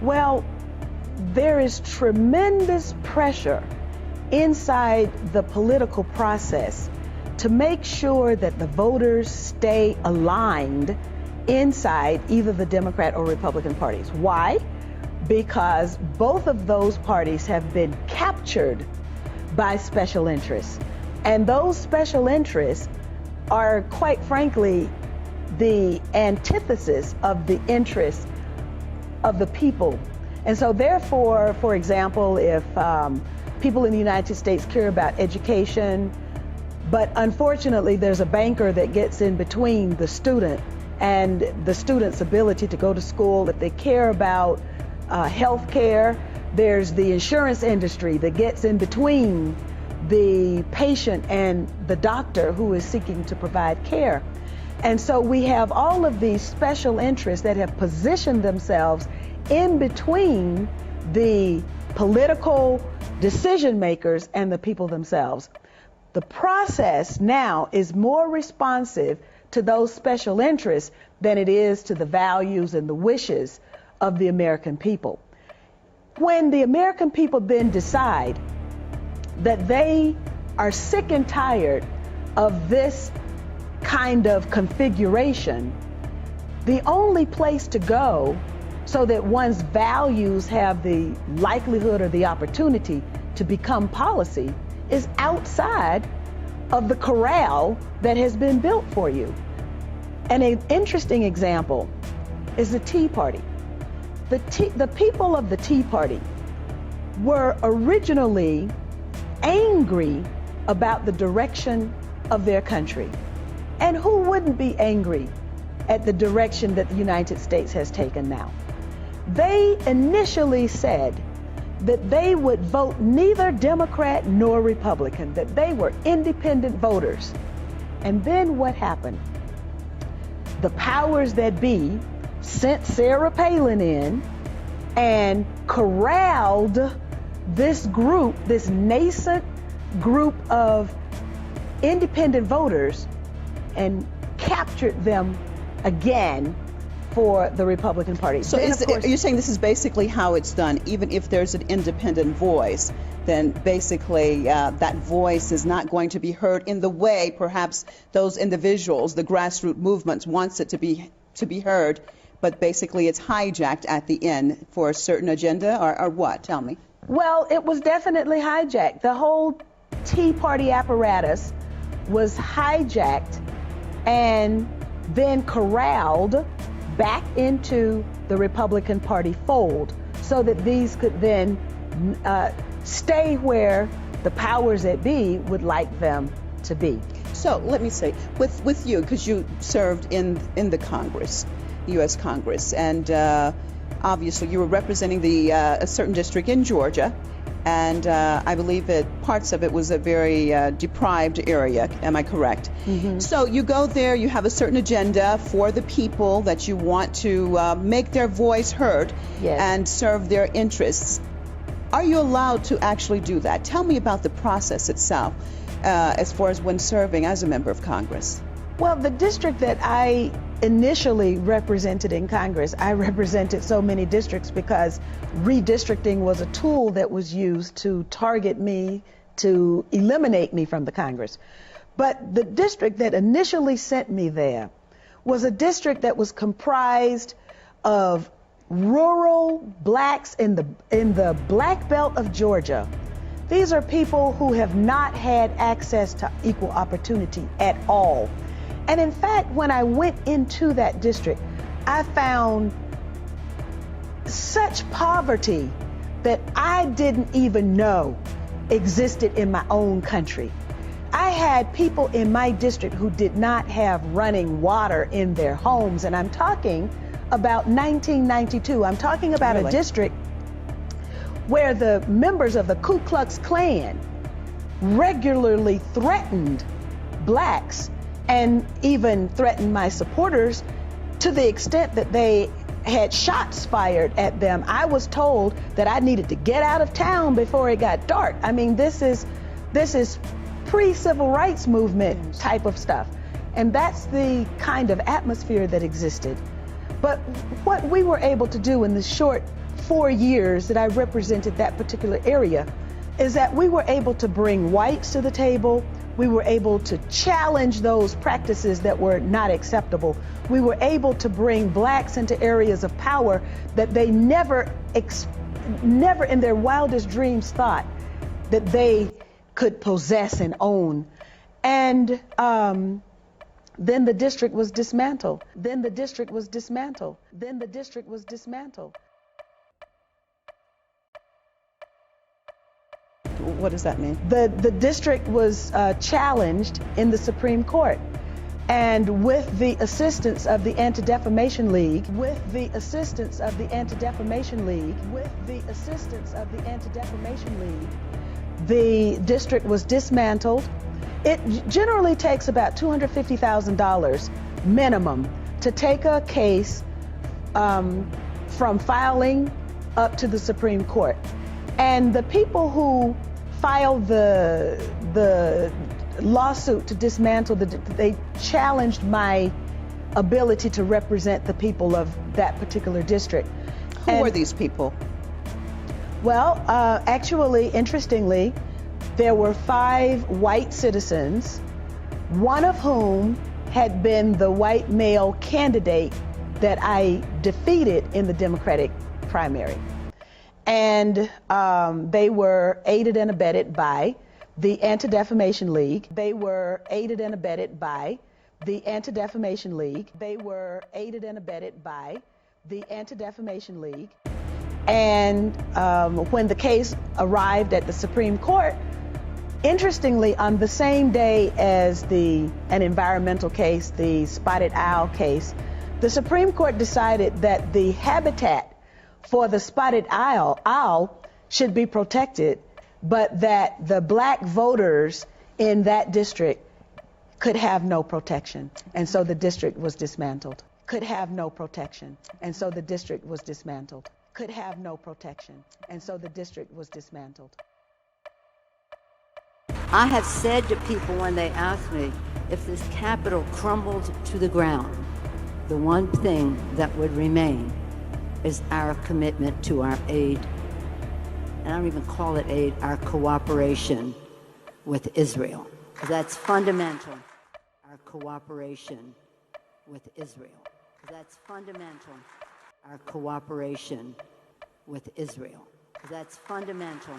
Well, there is tremendous pressure inside the political process to make sure that the voters stay aligned inside either the Democrat or Republican parties. Why? Because both of those parties have been captured by special interests. And those special interests are, quite frankly, the antithesis of the interests of the people. And so therefore, for example, if people in the United States care about education, but unfortunately there's a banker that gets in between the student and the student's ability to go to school, if they care about health care, there's the insurance industry that gets in between the patient and the doctor who is seeking to provide care. And so we have all of these special interests that have positioned themselves in between the political decision makers and the people themselves. The process now is more responsive to those special interests than it is to the values and the wishes of the American people. When the American people then decide that they are sick and tired of this kind of configuration, the only place to go so that one's values have the likelihood or the opportunity to become policy is outside of the corral that has been built for you. And an interesting example is the Tea Party. The people of the Tea Party were originally angry about the direction of their country. And who wouldn't be angry at the direction that the United States has taken now? They initially said that they would vote neither Democrat nor Republican, that they were independent voters. And then what happened? The powers that be sent Sarah Palin in and corralled this group, this nascent group of independent voters, and captured them again for the Republican Party. So you're saying this is basically how it's done? Even if there's an independent voice, then basically that voice is not going to be heard in the way perhaps those individuals, the grassroots movements, wants it to be heard, but basically it's hijacked at the end for a certain agenda, or what? Tell me. Well, it was definitely hijacked. The whole Tea Party apparatus was hijacked and then corralled back into the Republican Party fold so that these could then stay where the powers that be would like them to be. So let me say, with you, because you served in the Congress, U.S. Congress, and obviously you were representing a certain district in Georgia, and I believe that parts of it was a very deprived area. Am I correct? Mm-hmm. So you go there, you have a certain agenda for the people that you want to make their voice heard. Yes. And serve their interests. Are you allowed to actually do that? Tell me about the process itself as far as when serving as a member of Congress. Well, the district that I initially represented in Congress, I represented so many districts because redistricting was a tool that was used to target me, to eliminate me from the Congress. But the district that initially sent me there was a district that was comprised of rural blacks in the black belt of Georgia. These are people who have not had access to equal opportunity at all. And in fact, when I went into that district, I found such poverty that I didn't even know existed in my own country. I had people in my district who did not have running water in their homes, and I'm talking about 1992. I'm talking about a district where the members of the Ku Klux Klan regularly threatened blacks and even threatened my supporters to the extent that they had shots fired at them. I was told that I needed to get out of town before it got dark. I mean, this is pre-civil rights movement type of stuff. And that's the kind of atmosphere that existed. But what we were able to do in the short 4 years that I represented that particular area is that we were able to bring whites to the table. We were able to challenge those practices that were not acceptable. We were able to bring blacks into areas of power that they never in their wildest dreams thought that they could possess and own. And then the district was dismantled. Then the district was dismantled. Then the district was dismantled. What does that mean? The district was challenged in the Supreme Court. And with the assistance of the Anti-Defamation League, the district was dismantled. It generally takes about $250,000 minimum to take a case from filing up to the Supreme Court. And the people who filed the lawsuit to dismantle, they challenged my ability to represent the people of that particular district. Who were these people? Well, actually, interestingly, there were 5 white citizens, one of whom had been the white male candidate that I defeated in the Democratic primary. And they were aided and abetted by the Anti-Defamation League. They were aided and abetted by the Anti-Defamation League. They were aided and abetted by the Anti-Defamation League. And when the case arrived at the Supreme Court, interestingly, on the same day as an environmental case, the spotted owl case, the Supreme Court decided that the habitat for the spotted owl should be protected, but that the black voters in that district could have no protection. And so the district was dismantled. Could have no protection. And so the district was dismantled. Could have no protection. And so the district was dismantled. I have said to people when they ask me if this Capitol crumbled to the ground, the one thing that would remain is our commitment to our aid, and I don't even call it aid, our cooperation with Israel. That's fundamental. Our cooperation with Israel. That's fundamental. Our cooperation with Israel. That's fundamental.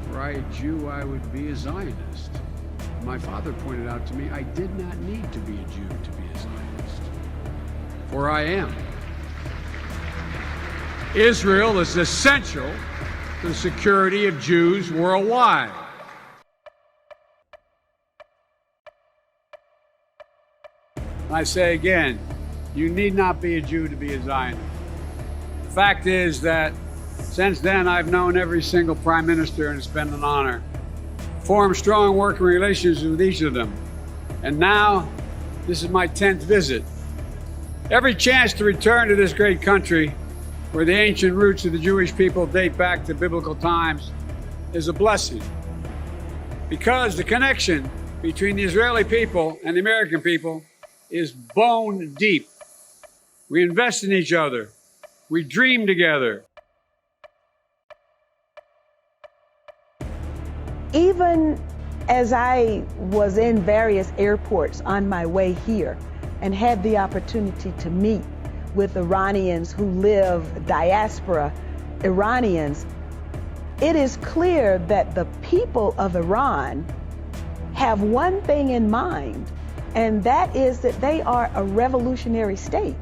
Were I a Jew, I would be a Zionist. My father pointed out to me I did not need to be a Jew to be a Zionist, for I am. Israel is essential to the security of Jews worldwide. I say again, you need not be a Jew to be a Zionist. The fact is that since then I've known every single prime minister, and it's been an honor. Formed strong working relations with each of them. And now, this is my 10th visit. Every chance to return to this great country, where the ancient roots of the Jewish people date back to biblical times, is a blessing. Because the connection between the Israeli people and the American people is bone deep. We invest in each other. We dream together. Even as I was in various airports on my way here and had the opportunity to meet with Iranians who live, diaspora Iranians, it is clear that the people of Iran have one thing in mind, and that is that they are a revolutionary state.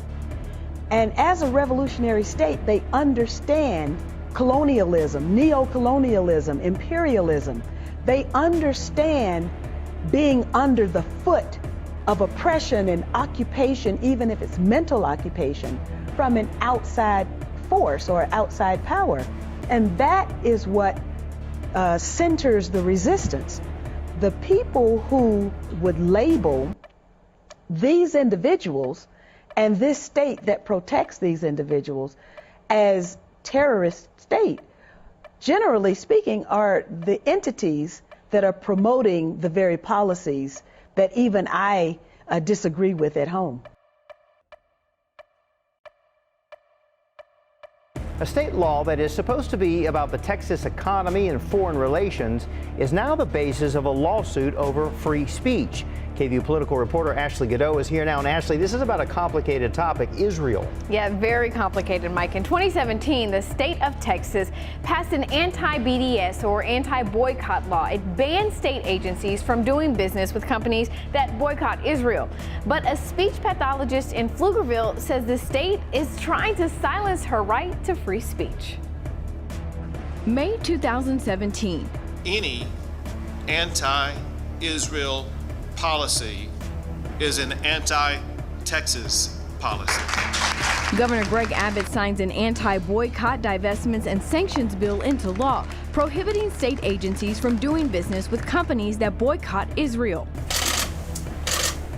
And as a revolutionary state, they understand colonialism, neo-colonialism, imperialism. They understand being under the foot of oppression and occupation, even if it's mental occupation, from an outside force or outside power. And that is what centers the resistance. The people who would label these individuals and this state that protects these individuals as terrorist state, generally speaking, are the entities that are promoting the very policies that even I disagree with at home. A state law that is supposed to be about the Texas economy and foreign relations is now the basis of a lawsuit over free speech. KVUE political reporter Ashley Godot is here now. And Ashley, this is about a complicated topic, Israel. Yeah, very complicated, Mike. In 2017, the state of Texas passed an anti-BDS or anti-boycott law. It banned state agencies from doing business with companies that boycott Israel. But a speech pathologist in Pflugerville says the state is trying to silence her right to free speech. May 2017. Any anti-Israel policy is an anti-Texas policy. Governor Greg Abbott signs an anti-boycott, divestments, and sanctions bill into law, prohibiting state agencies from doing business with companies that boycott Israel.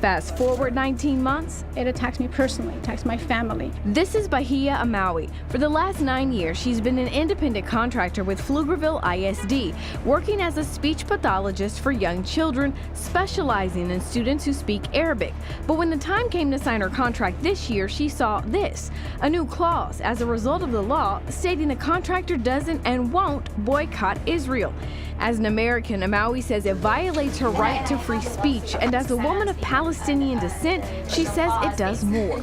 Fast forward 19 months. It attacks me personally, it attacks my family. This is Bahia Amawi. For the last 9 years, she's been an independent contractor with Pflugerville ISD, working as a speech pathologist for young children, specializing in students who speak Arabic. But when the time came to sign her contract this year, she saw this, a new clause as a result of the law stating the contractor doesn't and won't boycott Israel. As an American, Amawi says it violates her right to free speech, and as a woman of Palestinian descent, she says it does more.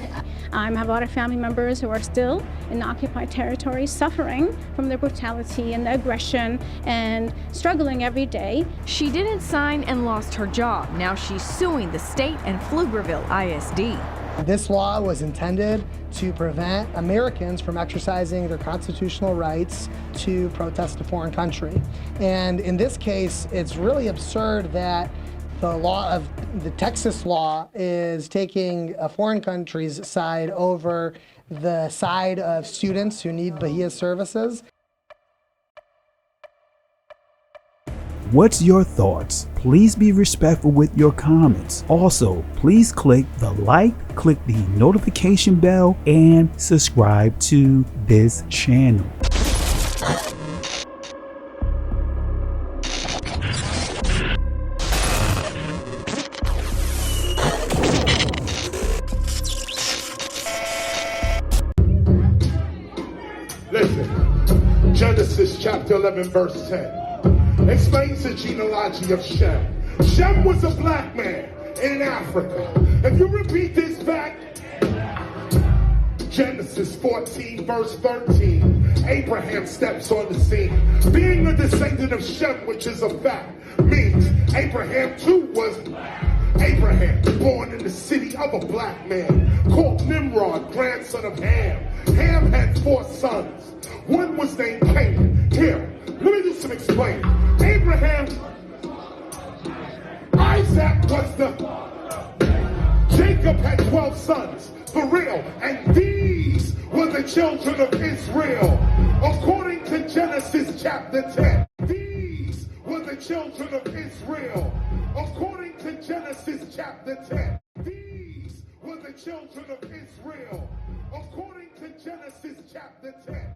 I have a lot of family members who are still in occupied territories, suffering from the brutality and the aggression and struggling every day. She didn't sign and lost her job. Now she's suing the state and Pflugerville ISD. This law was intended to prevent Americans from exercising their constitutional rights to protest a foreign country. And in this case, it's really absurd that the Texas law is taking a foreign country's side over the side of students who need Bahia's services. What's your thoughts? Please be respectful with your comments. Also, please click the like, click the notification bell, and subscribe to this channel. Listen, Genesis chapter 11 verse 10. Explains the genealogy of Shem. Shem was a black man in Africa. If you repeat this back, Genesis 14 verse 13, Abraham steps on the scene. Being a descendant of Shem, which is a fact, means Abraham too was Abraham, born in the city of a black man called Nimrod, grandson of Ham. Ham had 4 sons. One was named Canaan. Here, let me do some explaining. Abraham, Isaac was Jacob had 12 sons, for real, and these were the children of Israel. According to Genesis chapter 10, these were the children of Israel. According to Genesis chapter 10, these were the children of Israel. According to Genesis chapter 10.